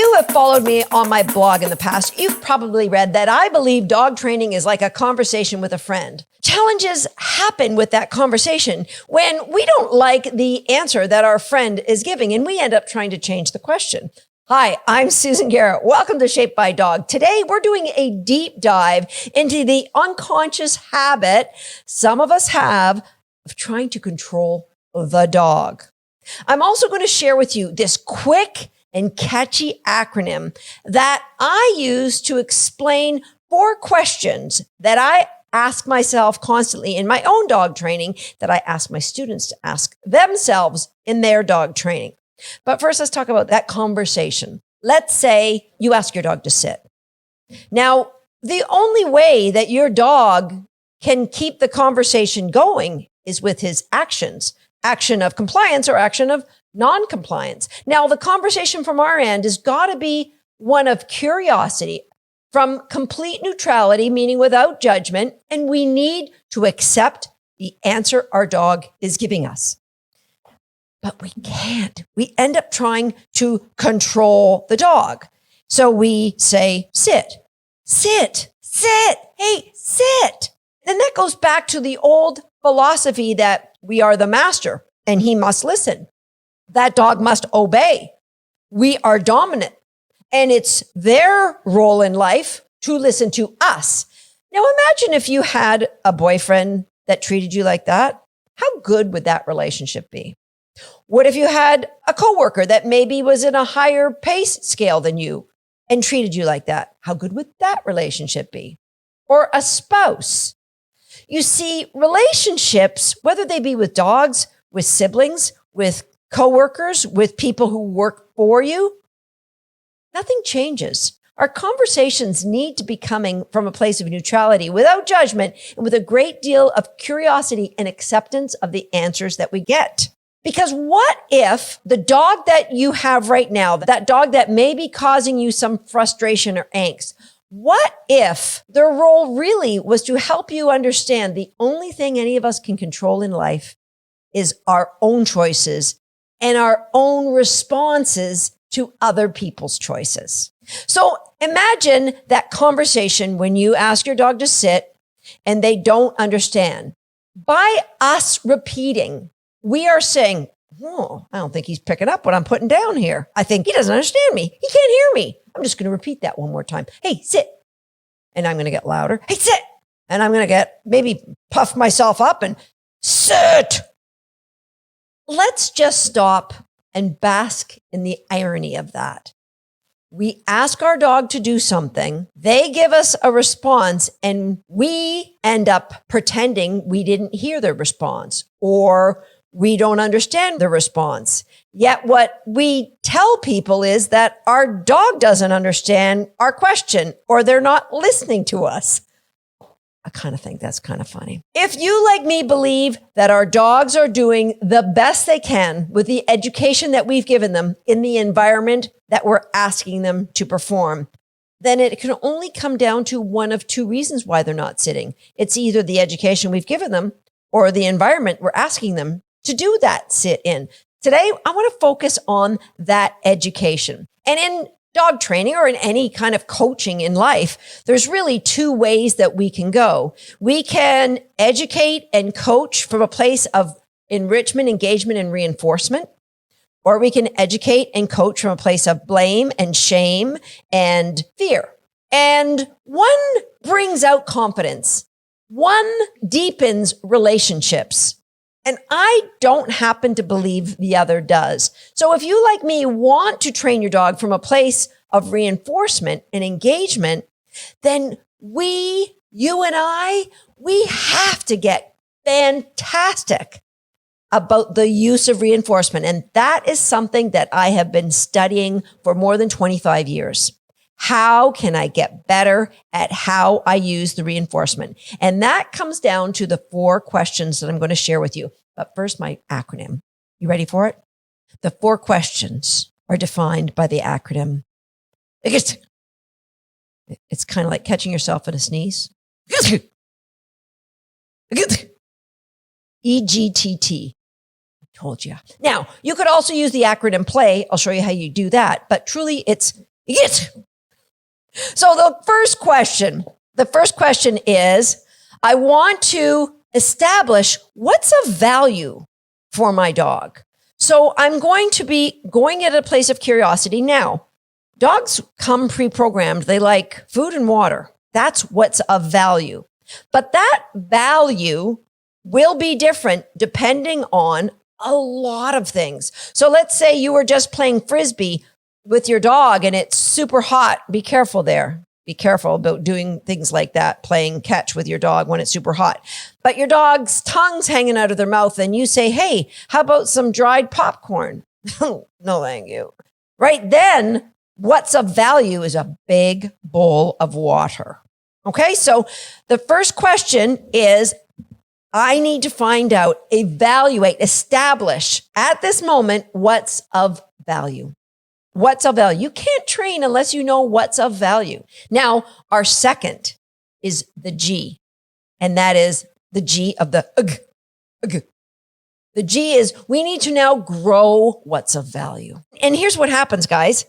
you have followed me on my blog in the past, you've probably read that I believe dog training is like a conversation with a friend. Challenges happen with that conversation when we don't like the answer that our friend is giving, and we end up trying to change the question. Hi, I'm Susan Garrett. Welcome to Shaped by Dog. Today, we're doing a deep dive into the unconscious habit some of us have of trying to control the dog. I'm also going to share with you this quick and catchy acronym that I use to explain 4 questions that I ask myself constantly in my own dog training that I ask my students to ask themselves in their dog training. But first, let's talk about that conversation. Let's say you ask your dog to sit. Now, the only way that your dog can keep the conversation going is with his actions, action of compliance or action of non-compliance. Now, the conversation from our end has got to be one of curiosity, from complete neutrality, meaning without judgment, and we need to accept the answer our dog is giving us. But we can't. We end up trying to control the dog. So we say, sit, sit, sit, hey, sit. And that goes back to the old philosophy that we are the master and he must listen. That dog must obey. We are dominant, and it's their role in life to listen to us. Now, imagine if you had a boyfriend that treated you like that. How good would that relationship be? What if you had a coworker that maybe was in a higher pace scale than you and treated you like that? How good would that relationship be? Or a spouse. You see, relationships, whether they be with dogs, with siblings, with coworkers, with people who work for you, nothing changes. Our conversations need to be coming from a place of neutrality, without judgment, and with a great deal of curiosity and acceptance of the answers that we get. Because what if the dog that you have right now, that dog that may be causing you some frustration or angst, what if their role really was to help you understand the only thing any of us can control in life is our own choices and our own responses to other people's choices? So imagine that conversation when you ask your dog to sit and they don't understand. By us repeating, we are saying, oh, I don't think he's picking up what I'm putting down here. I think he doesn't understand me. He can't hear me. I'm just going to repeat that one more time. Hey, sit. And I'm going to get louder. Hey, sit. And I'm going to maybe puff myself up and sit. Let's just stop and bask in the irony of that. We ask our dog to do something, they give us a response, and we end up pretending we didn't hear their response or we don't understand the response. Yet what we tell people is that our dog doesn't understand our question or they're not listening to us. I kind of think that's kind of funny. If you, like me, believe that our dogs are doing the best they can with the education that we've given them in the environment that we're asking them to perform, then it can only come down to one of 2 reasons why they're not sitting. It's either the education we've given them or the environment we're asking them to do that sit in. Today, I want to focus on that education. And in dog training or in any kind of coaching in life, there's really 2 ways that we can go. We can educate and coach from a place of enrichment, engagement, and reinforcement, or we can educate and coach from a place of blame and shame and fear. And one brings out confidence. One deepens relationships. And I don't happen to believe the other does. So if you, like me, want to train your dog from a place of reinforcement and engagement, then you and I, we have to get fantastic about the use of reinforcement. And that is something that I have been studying for more than 25 years. How can I get better at how I use the reinforcement? And that comes down to the 4 questions that I'm going to share with you. But first, my acronym. You ready for it? The 4 questions are defined by the acronym. It's kind of like catching yourself in a sneeze. EGTT. Told you. Now, you could also use the acronym PLAY. I'll show you how you do that. But truly, it's Yes. So the first question is, I want to establish what's of value for my dog. So I'm going to be going at a place of curiosity. Now, dogs come pre-programmed. They like food and water. That's what's of value. But that value will be different depending on a lot of things. So let's say you were just playing Frisbee with your dog and it's super hot. Be careful there. Be careful about doing things like that, playing catch with your dog when it's super hot. But your dog's tongue's hanging out of their mouth and you say, hey, how about some dried popcorn? No, thank you. Right then, what's of value is a big bowl of water. Okay, so the first question is, I need to find out, evaluate, establish at this moment what's of value. What's of value? You can't train unless you know what's of value. Now, our second is the G, and that is the G of the ug, ug. The G is we need to now grow what's of value. And here's what happens, guys.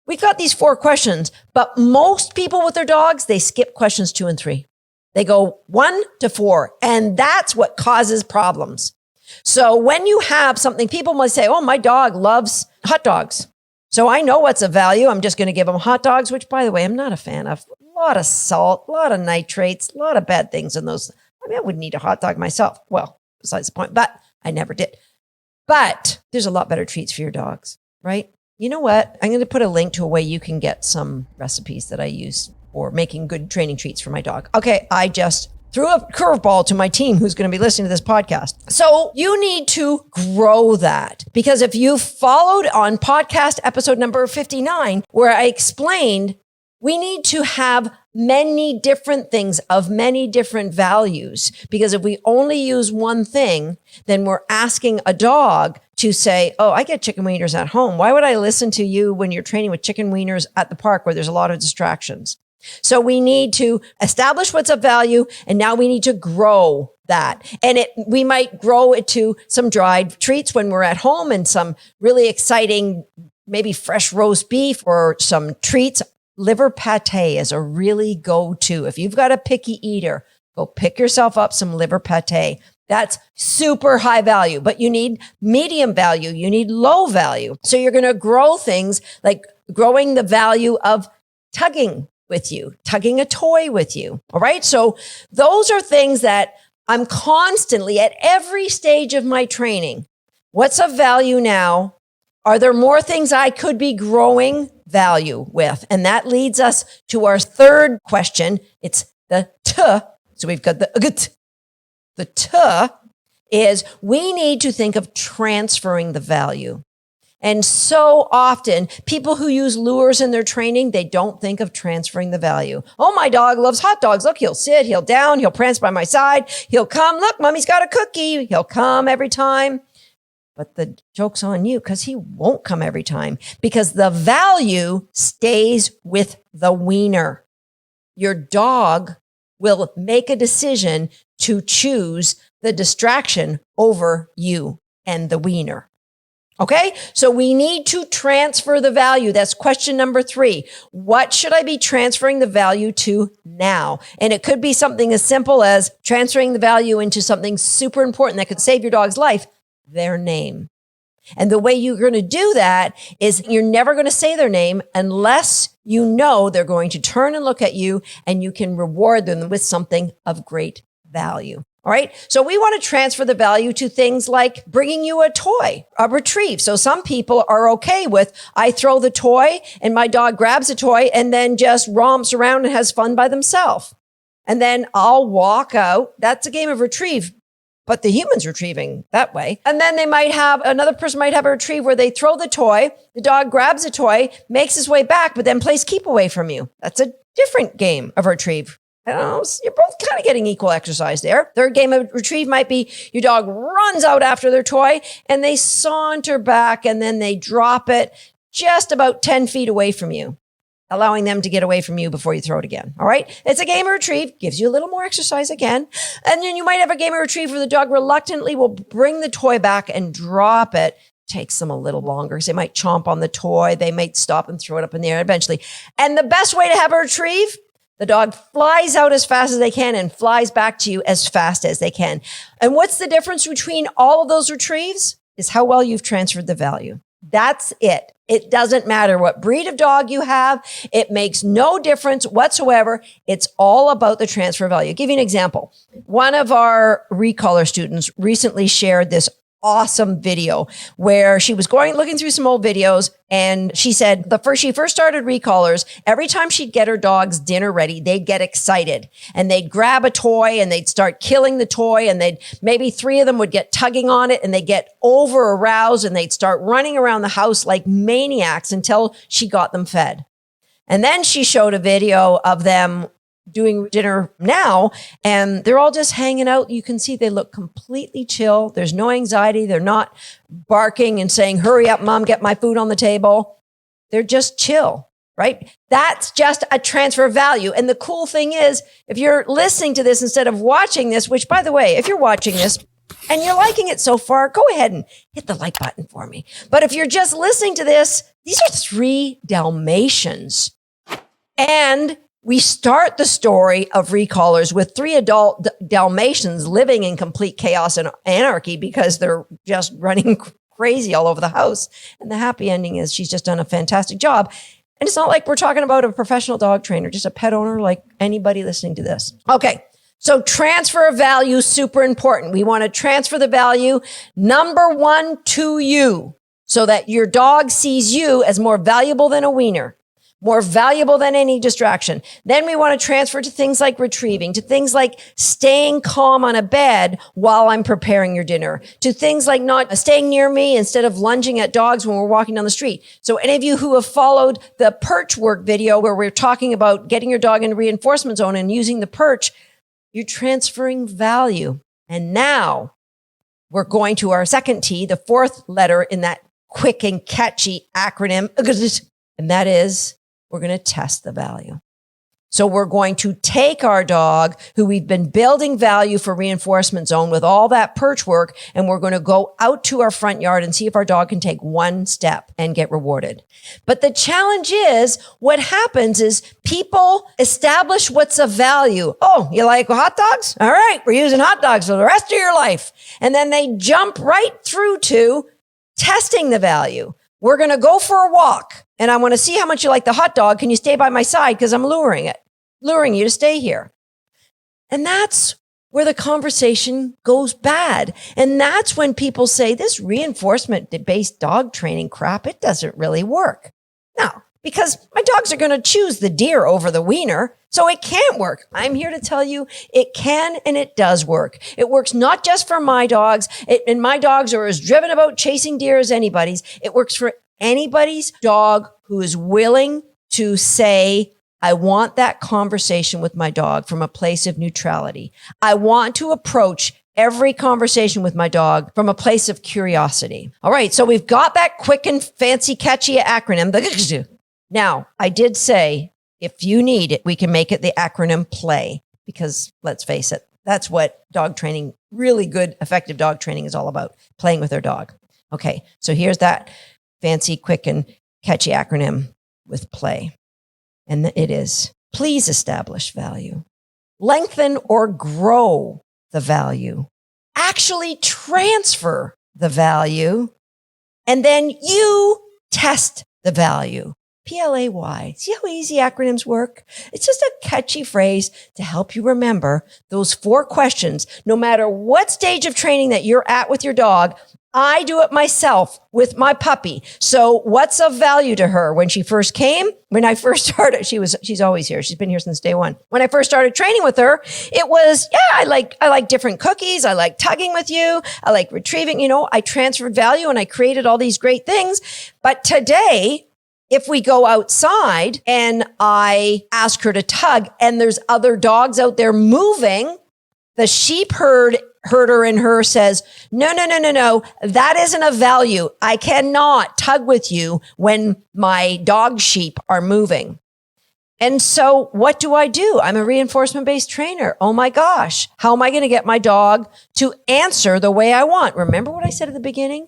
We got these 4 questions, but most people with their dogs, they skip questions 2 and 3. They go 1 to 4, and that's what causes problems. So when you have something, people might say, oh, my dog loves hot dogs. So I know what's of value. I'm just going to give them hot dogs, which, by the way, I'm not a fan of. A lot of salt, a lot of nitrates, a lot of bad things in those. I mean, I wouldn't eat a hot dog myself. Well, besides the point, but I never did. But there's a lot better treats for your dogs, right? You know what? I'm going to put a link to a way you can get some recipes that I use for making good training treats for my dog. Okay, I just threw a curveball to my team who's going to be listening to this podcast. So you need to grow that, because if you followed on podcast episode number 59, where I explained we need to have many different things of many different values, because if we only use one thing, then we're asking a dog to say, oh, I get chicken wieners at home. Why would I listen to you when you're training with chicken wieners at the park where there's a lot of distractions? So we need to establish what's of value, and now we need to grow that. And we might grow it to some dried treats when we're at home, and some really exciting, maybe fresh roast beef or some treats. Liver pate is a really go-to. If you've got a picky eater, go pick yourself up some liver pate. That's super high value, but you need medium value. You need low value. So you're going to grow things like growing the value of tugging with you, tugging a toy with you. All right. So those are things that I'm constantly at every stage of my training. What's of value now? Are there more things I could be growing value with? And that leads us to our third question. It's the T. So we've got the G. The T is we need to think of transferring the value. And so often, people who use lures in their training, they don't think of transferring the value. Oh, my dog loves hot dogs. Look, he'll sit, he'll down, he'll prance by my side. He'll come. Look, mommy's got a cookie. He'll come every time. But the joke's on you, because he won't come every time, because the value stays with the wiener. Your dog will make a decision to choose the distraction over you and the wiener. Okay, so we need to transfer the value. That's question number 3. What should I be transferring the value to now? And it could be something as simple as transferring the value into something super important that could save your dog's life, their name. And the way you're going to do that is you're never going to say their name unless you know they're going to turn and look at you and you can reward them with something of great value. All right. So we want to transfer the value to things like bringing you a toy, a retrieve. So some people are okay with, I throw the toy and my dog grabs a toy and then just romps around and has fun by themselves. And then I'll walk out. That's a game of retrieve, but the human's retrieving that way. And then another person might have a retrieve where they throw the toy, the dog grabs a toy, makes his way back, but then plays keep away from you. That's a different game of retrieve. I don't know, you're both kind of getting equal exercise there. Third game of retrieve might be your dog runs out after their toy and they saunter back and then they drop it just about 10 feet away from you, allowing them to get away from you before you throw it again. All right. It's a game of retrieve, gives you a little more exercise again. And then you might have a game of retrieve where the dog reluctantly will bring the toy back and drop it takes them a little longer because they might chomp on the toy. They might stop and throw it up in the air eventually. And the best way to have a retrieve, the dog flies out as fast as they can and flies back to you as fast as they can. And what's the difference between all of those retrieves is how well you've transferred the value. That's it. It doesn't matter what breed of dog you have. It makes no difference whatsoever. It's all about the transfer value. I'll give you an example. One of our recaller students recently shared this awesome video where she was looking through some old videos, and she said she first started recallers, every time she'd get her dog's dinner ready, they'd get excited and they'd grab a toy and they'd start killing the toy, and maybe 3 of them would get tugging on it and they'd get over aroused and they'd start running around the house like maniacs until she got them fed. And then she showed a video of them doing dinner now, and they're all just hanging out. You can see they look completely chill. There's no anxiety. They're not barking and saying, hurry up, mom, get my food on the table. They're just chill, right? That's just a transfer of value. And the cool thing is, if you're listening to this instead of watching this, which by the way, if you're watching this and you're liking it so far, go ahead and hit the like button for me. But if you're just listening to this, these are 3 Dalmatians. And we start the story of recallers with 3 adult Dalmatians living in complete chaos and anarchy because they're just running crazy all over the house. And the happy ending is she's just done a fantastic job. And it's not like we're talking about a professional dog trainer, just a pet owner like anybody listening to this. Okay. So transfer of value, super important. We want to transfer the value, number 1, to you so that your dog sees you as more valuable than a wiener. More valuable than any distraction. Then we want to transfer to things like retrieving, to things like staying calm on a bed while I'm preparing your dinner, to things like not staying near me instead of lunging at dogs when we're walking down the street. So any of you who have followed the perch work video where we're talking about getting your dog in a reinforcement zone and using the perch, you're transferring value. And now we're going to our second T, the 4th letter in that quick and catchy acronym. And that is, we're going to test the value. So we're going to take our dog who we've been building value for reinforcement zone with all that perch work, and we're going to go out to our front yard and see if our dog can take 1 step and get rewarded. But the challenge is what happens is people establish what's of value. Oh, you like hot dogs? All right, we're using hot dogs for the rest of your life. And then they jump right through to testing the value. We're going to go for a walk, and I want to see how much you like the hot dog. Can you stay by my side? Because I'm luring you to stay here. And that's where the conversation goes bad. And that's when people say this reinforcement-based dog training crap, it doesn't really work. No, because my dogs are going to choose the deer over the wiener. So it can't work. I'm here to tell you it can and it does work. It works not just for my dogs, and my dogs are as driven about chasing deer as anybody's. It works for anybody's dog who is willing to say, I want that conversation with my dog from a place of neutrality. I want to approach every conversation with my dog from a place of curiosity. All right, so we've got that quick and fancy, catchy acronym. Now, I did say, if you need it, we can make it the acronym PLAY, because let's face it, that's what dog training, really good, effective dog training is all about, playing with their dog. Okay, so here's that fancy, quick, and catchy acronym with PLAY. And it is, please establish value, lengthen or grow the value, actually transfer the value, and then you test the value. PLAY. See how easy acronyms work? It's just a catchy phrase to help you remember those 4 questions. No matter what stage of training that you're at with your dog, I do it myself with my puppy. So what's of value to her? When she first came, when I first started, she's always here. She's been here since day 1. When I first started training with her, it was, I like different cookies. I like tugging with you. I like retrieving, I transferred value and I created all these great things. But today, if we go outside and I ask her to tug and there's other dogs out there moving, the sheep herder in her says, no, that isn't a value. I cannot tug with you when my dog sheep are moving. And so what do? I'm a reinforcement-based trainer. Oh my gosh, how am I going to get my dog to answer the way I want? Remember what I said at the beginning?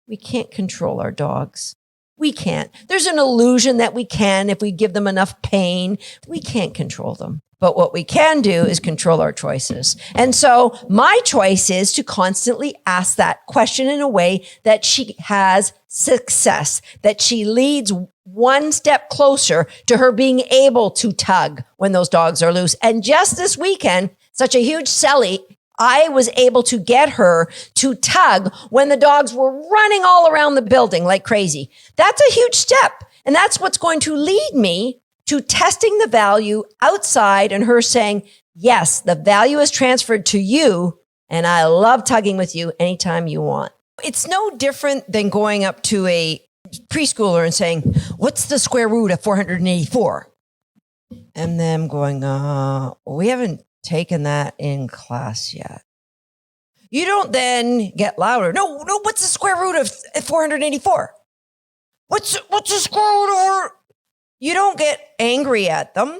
We can't control our dogs. We can't. There's an illusion that we can if we give them enough pain. We can't control them. But what we can do is control our choices. And so my choice is to constantly ask that question in a way that she has success, that she leads one step closer to her being able to tug when those dogs are loose. And just this weekend, such a huge Selly, I was able to get her to tug when the dogs were running all around the building like crazy. That's a huge step. And that's what's going to lead me to testing the value outside and her saying, yes, the value is transferred to you. And I love tugging with you anytime you want. It's no different than going up to a preschooler and saying, what's the square root of 484? And them going, we haven't taken that in class yet. You don't then get louder. No, what's the square root of 484? What's the square root of... You don't get angry at them.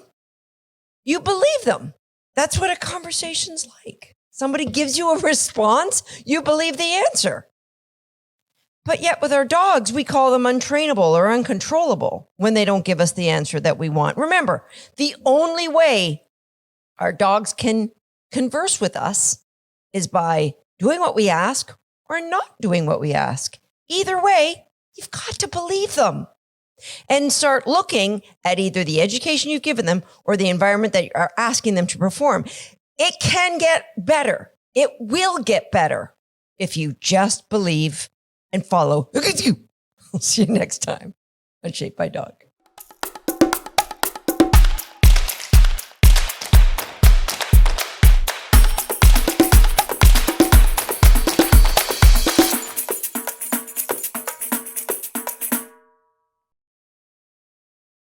You believe them. That's what a conversation's like. Somebody gives you a response, you believe the answer. But yet with our dogs, we call them untrainable or uncontrollable when they don't give us the answer that we want. Remember, the only way our dogs can converse with us is by doing what we ask or not doing what we ask. Either way, you've got to believe them and start looking at either the education you've given them or the environment that you are asking them to perform. It can get better. It will get better if you just believe and follow. Look at you. I'll see you next time on Shaped by Dogs.